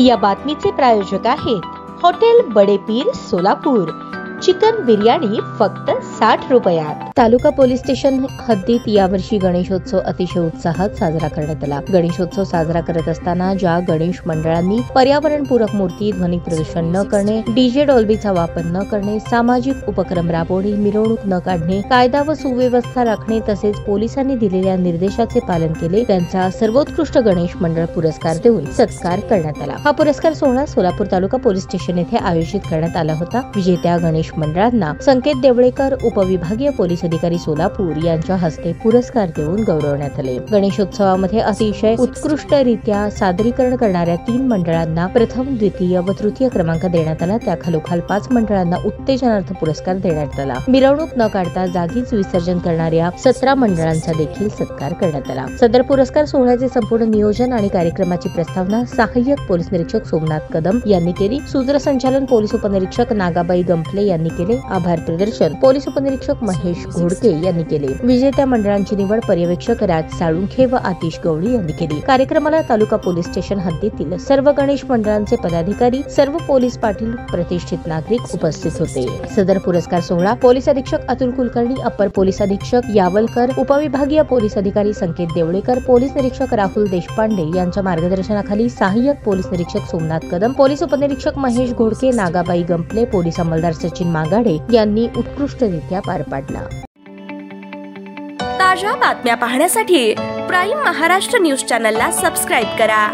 या बातमीचे प्रायोजक आहेत हॉटेल बडे पीर सोलापूर। चिकन बिर्याणी फक्त 60 रुपयात। तालुका पोलीस स्टेशन हद्दीत यावर्षी गणेशोत्सव अतिशय उत्साहात साजरा करण्यात आला। गणेशोत्सव साजरा करत असताना ज्या गणेश मंडळांनी पर्यावरणपूरक मूर्ती, ध्वनी प्रदूषण न करणे, डीजे डॉल्बीचा वापर न करणे, सामाजिक उपक्रम राबवणे, मिरवणूक न काढणे, कायदा व सुव्यवस्था राखणे तसेच पोलिसांनी दिलेल्या निर्देशाचे पालन केले, त्यांचा सर्वोत्कृष्ट गणेश मंडळ पुरस्कार देऊन सत्कार करण्यात आला। हा पुरस्कार सोहळा सोलापूर तालुका पोलीस स्टेशन येथे आयोजित करण्यात आला होता। विजेत्या गणेश मंडळांना संकेत देवळेकर, उपविभागीय पोलीस अधिकारी सोलापूर यांच्या हस्ते पुरस्कार देऊन गौरवण्यात आले। गणेशोत्सवामध्ये अतिशय उत्कृष्टरित्या सादरीकरण करणाऱ्या 3 मंडळांना प्रथम, द्वितीय व तृतीय क्रमांक देण्यात आला। त्याखालोखाल 5 मंडळांना उत्तेजनार्थ पुरस्कार देण्यात आला। मिरवणूक न काढता जागीच विसर्जन करणाऱ्या 17 मंडळांचा देखील सत्कार करण्यात आला। सदर पुरस्कार सोहळ्याचे संपूर्ण नियोजन आणि कार्यक्रमाची प्रस्तावना सहाय्यक पोलीस निरीक्षक सोमनाथ कदम यांनी केली। सूत्रसंचालन पोलीस उपनिरीक्षक नागाबाई गंपले यांनी केले। आभार प्रदर्शन पोलीस उपनिरीक्षक महेश घोडके यांनी केले। विजेत्या मंडळांची निवड पर्यवेक्षक राज साळुंखे व आतिश गवळी यांनी केली। कार्यक्रमाला तालुका पोलीस स्टेशन हद्दीतील सर्व गणेश मंडळांचे पदाधिकारी, सर्व पोलीस पाटील, प्रतिष्ठित नागरिक उपस्थित होते। सदर पुरस्कार सोहळा पोलीस अधीक्षक अतुल कुलकर्णी, अप्पर पोलीस अधीक्षक यावलकर, उपविभागीय पोलीस अधिकारी संकेत देवळेकर, पोलीस निरीक्षक राहुल देशपांडे यांच्या मार्गदर्शनाखाली सहाय्यक पोलीस निरीक्षक सोमनाथ कदम, पोलीस उपनिरीक्षक महेश घोडके, नागाबाई गंपले, पोलीस अंमलदार सचिन मागाडे यांनी उत्कृष्टरित्या पार पाडला। ताज्या बातम्या पाहण्यासाठी प्राईम महाराष्ट्र न्यूज चॅनलला सबस्क्राईब करा।